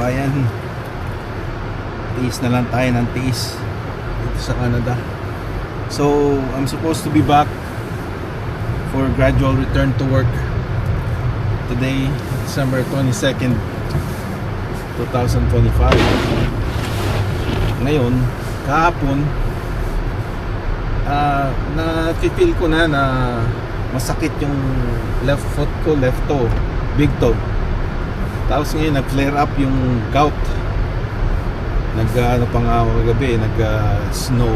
kababayan, tiis na lang tayo ng tiis dito sa Canada. So I'm supposed to be back for gradual return to work today, December 22nd, 2025. Ngayon, kahapon, na-feel ko na masakit yung left foot ko, left toe, big toe. Tapos ngayon nag-flare up yung gout. Ano pa nga ako kagabi, snow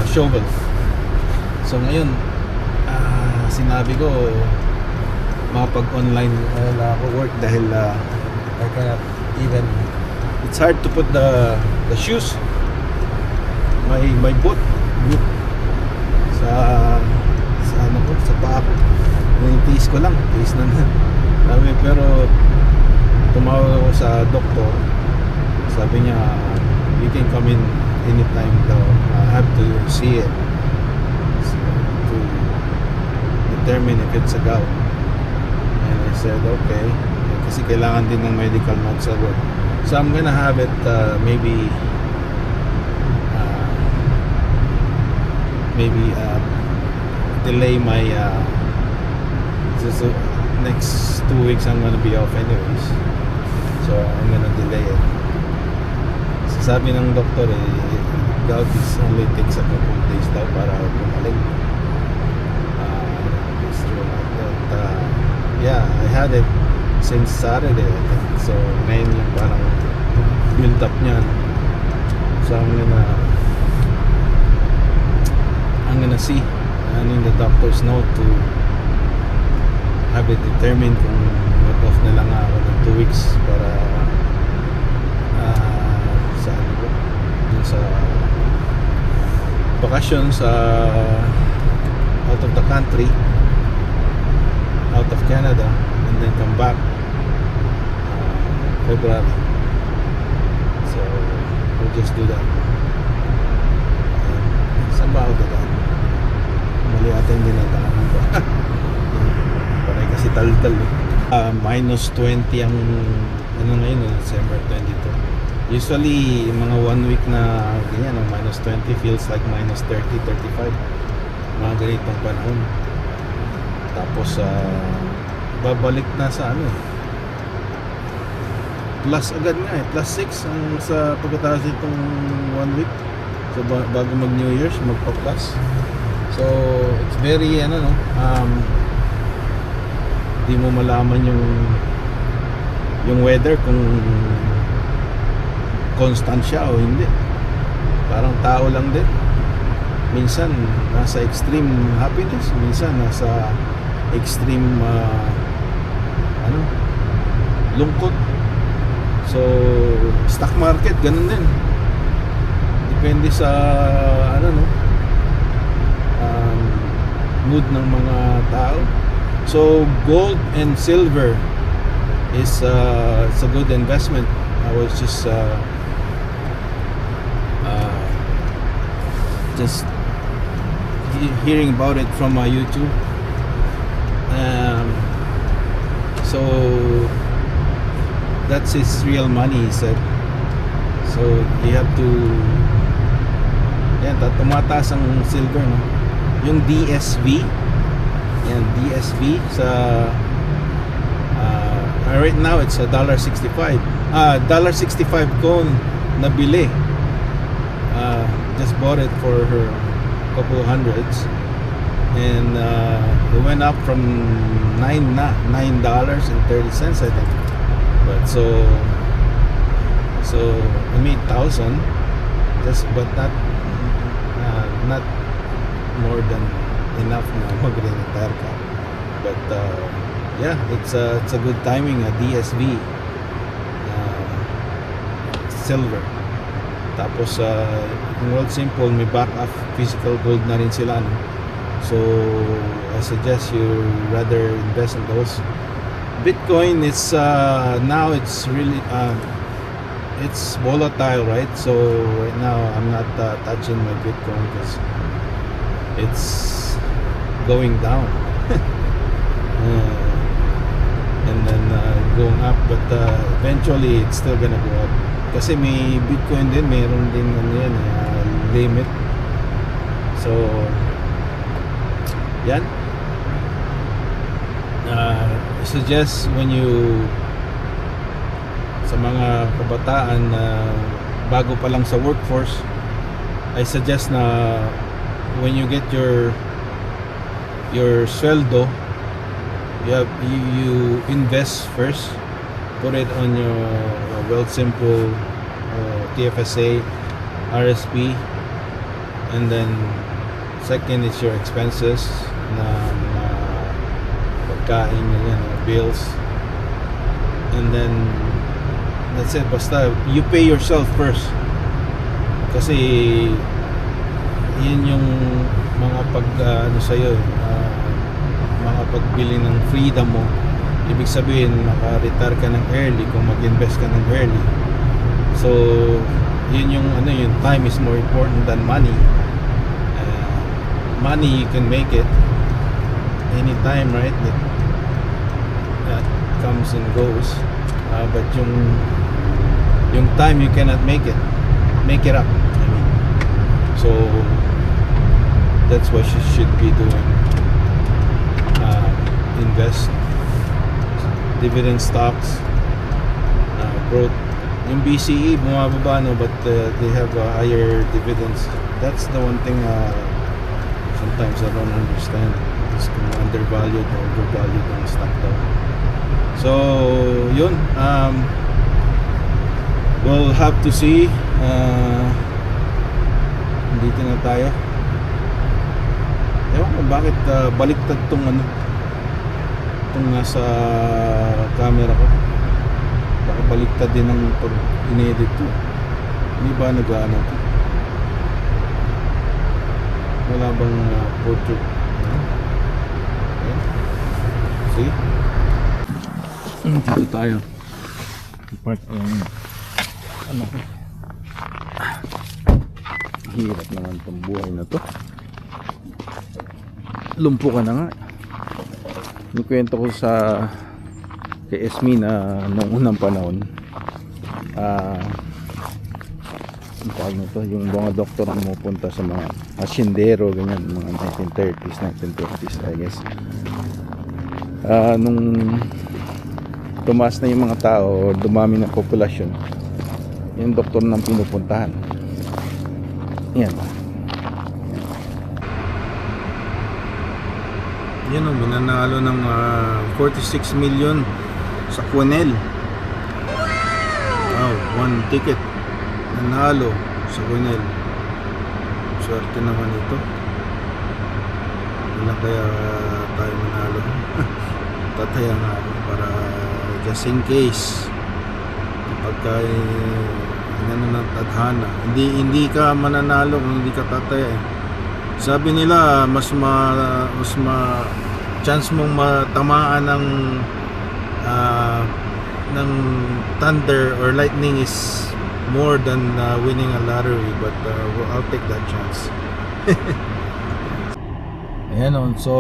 shovel. So ngayon, sinabi ko makapag-online ako work dahil I cannot even, it's hard to put the shoes, my boot sa ano ko, sa paa ko. Tiis ko lang, tiis na pero tumawag ako sa doktor. Sabi niya, you can come in anytime daw. I have to see it to determine if it's a gout. And I said, okay, kasi kailangan din ng medical notes sa work. So I'm gonna have it maybe delay my next 2 weeks I'm gonna be off anyways, so I'm gonna delay it. So sabi ng doktor, gout is only takes a couple of days daw para gumaling. It's true that yeah, I had it since Saturday I think. So ngayon yung parang build up niyan. So I'm gonna see, I need the doctor's note to have it determined kung mag-off na lang ako ng 2 weeks para sa ano ko, dun sa bakasyon sa out of the country, out of Canada, and then come back February. So we'll just do that. Saan ba ako dadaan? Mali ata yung dinadaanan ko. Parang kasi tal-tal minus 20 ang ano ngayon, December 22. Usually mga 1 week na ganyan, minus 20 feels like minus 30, 35, mga ganitong panahon. Tapos babalik na sa ano, plus agad nga plus 6 ang sa pagkatapos itong 1 week. So bago mag New Year's magpa-plus. So it's very di mo malaman yung weather kung constant siya o hindi. Parang tao lang din. Minsan nasa extreme happiness, minsan nasa extreme lungkot. So stock market ganun din. Depende sa mood ng mga tao. So gold and silver is it's a good investment. I was just hearing about it from YouTube. So that's his real money, he said. So you have to, yan, tumataas ang silver, no? Yung DSV, yan, DSV sa right now it's $1.65. $1.65 ko nabili. Just bought it for her couple hundreds, and it went up from $9.30 I think. But so I made 1,000, just but not more than enough na mag-retire ka. But yeah, it's a good timing, DSV silver. Tapos yung World Simple may backup physical gold na rin sila, no? So I suggest you rather invest in those. Bitcoin is now it's really it's volatile, right? So right now I'm not touching my Bitcoin because it's going down. And then going up, but eventually it's still gonna go up. Kasi may Bitcoin din, mayroon din ano yan, limit. So, yan. I suggest when you, sa mga kabataan na bago pa lang sa workforce, I suggest na when you get your sweldo, you invest first, put it on your Wealthsimple, TFSA, RSP, and then second is your expenses na mga pagkain, bills, and then that's it. Basta you pay yourself first, kasi yun yung mga ano sa'yo, mga pagbili ng freedom mo. Ibig sabihin maka-retire ka ng early kung mag-invest ka ng early. So yun yung yung time is more important than money. Money you can make it anytime, right? That comes and goes, but yung time you cannot make it up, I mean. So that's what you should be doing. Invest dividend stocks, growth. Yung BCE bumababa, no, but they have higher dividends. That's the one thing sometimes I don't understand, is kung undervalued or overvalued ang stock daw. So yun, we'll have to see. Dito na tayo. Ewan ko bakit baliktad tong itong nasa camera ko. Baka baliktad din ng pag in-edit to. Hindi ba nag-ano to? Wala bang portrait? Okay. See? Dito tayo. Part ano ko. Hirap naman itong buhay na to. Lumpo ka na nga. Nikwento ko sa kay Esme na noong unang panahon, ang tawag nito, yung mga doktor ang pumupunta sa mga asyendero, ganyan, mga 1930s, 1920s, I guess. Nung tumaas na yung mga tao, dumami ng populasyon, yung doktor nang pinupuntahan. Yan. Yan o, minanalo ng 46 million sa Quenel. Wow, one ticket nanalo sa Quenel. Swerte naman ito. Wala kaya tayo manalo. Tataya nga ako para just in case pagka ng tadhana, hindi ka mananalo kung hindi ka tataya eh. Sabi nila mas chance mong matamaan ng thunder or lightning is more than winning a lottery, but I'll take that chance. Ayan o, so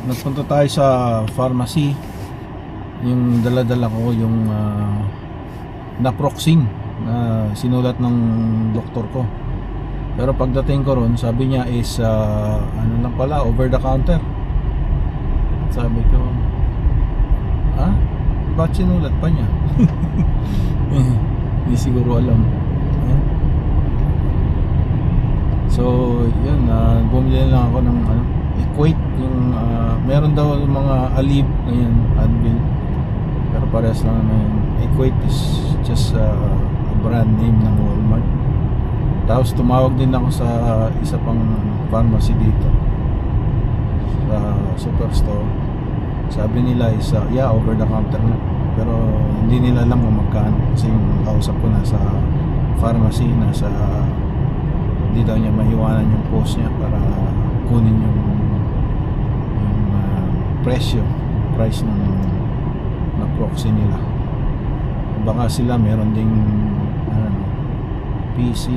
nagpunta tayo sa pharmacy. Yung dala-dala ko yung naproxen na sinulat ng doktor ko. Pero pagdating ko ron, sabi niya is ano lang pala, over the counter. Sabi ko, ba't sinulat pa niya? Hindi siguro alam. So yun, bumili lang ako ng Equate, yung meron daw mga Alib na yan, Advil, pero parehas lang naman yun. Equate is just a brand name ng Walmart. Tapos tumawag din ako sa isa pang pharmacy dito sa superstore. Sabi nila is over the counter na, pero hindi nila alam kung magkano, kasi yung kausap ko nasa pharmacy, hindi daw niya maiwanan yung post niya para kunin yung price ng naproxen nila. Baka sila meron ding PC,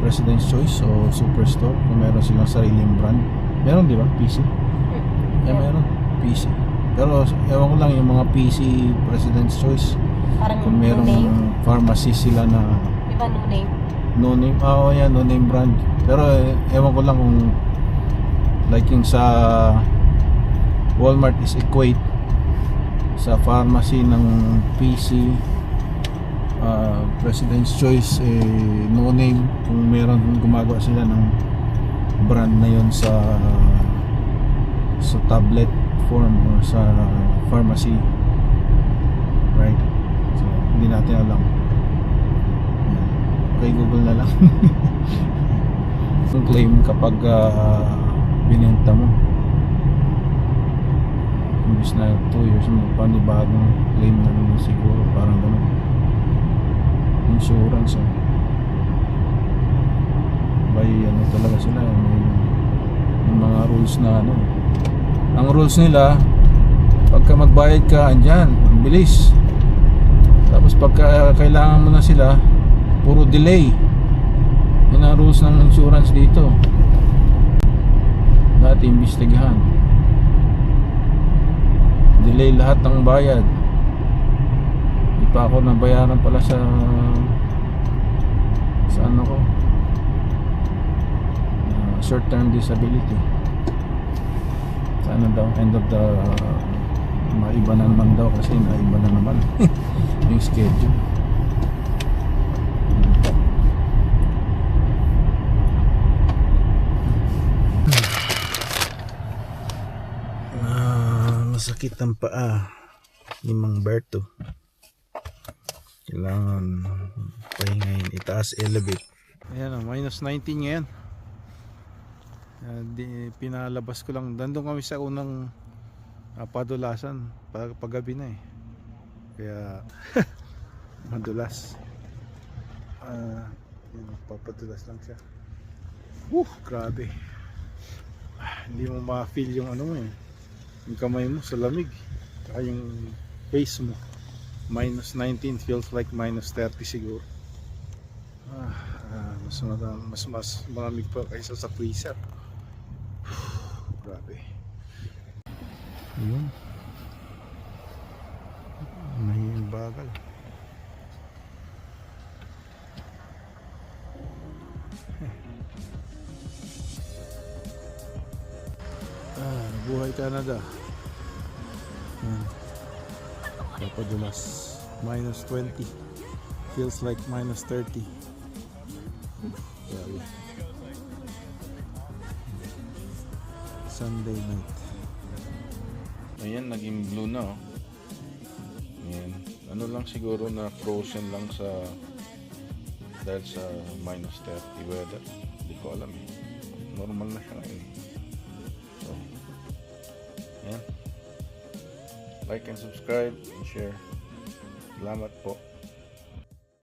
President's Choice o Superstore, kung meron silang sariling brand. Meron, di ba? PC? Yeah, meron PC. Pero ewan ko lang yung mga PC President's Choice. Parang Kung no merong name. pharmacy sila na Di ba no name? no name. Oo, yan, no name brand. Pero ewan ko lang kung like yung sa Walmart is equate sa pharmacy ng PC President's Choice no name, kung meron gumagawa sila ng brand na yon sa tablet form or sa pharmacy, right? So hindi natin alam. Okay, Google na lang. Yung claim kapag binenta mo, imbis na 2 years mo, panibagong claim na naman siguro, parang ganun. Insurance by ano talaga sila, may mga rules na ano. Ang rules nila, pagka magbayad ka, andyan, ang bilis. Tapos pagka kailangan mo na sila, puro delay. Yun ang rules ng insurance dito. Dati imbestigahan, delay lahat ng bayad. Di pa ako nabayaran pala sa ano ko, short term disability. Sana daw end of the maiba na naman daw, kasi naiba na naman yung schedule. Masakit ang paa ni Mang Berto. Kailangan pahingayin, itaas, elevate. Ayan, minus 19 ngayon. Pinalabas ko lang. Dandong kami sa unang padulasan. Paggabi na eh. Kaya madulas. Papadulas lang siya. Grabe. Hindi mo ma-feel yung ano mo eh, yung kamay mo sa lamig, saka yung face mo. Minus 19 feels like minus 30 siguro. Mas malamig pa kaysa sa freezer. Grabe. Ayun, nahihing bagal. Buhay Canada. Papadulas. Minus 20 feels like minus 30. Grabe. Sunday night. Ayan, naging blue na oh. Ayan. Ano lang siguro na frozen lang sa dahil sa minus 30 weather. Hindi ko alam eh. Normal na siya ngayon. So, ayan. Like and subscribe and share. Salamat po.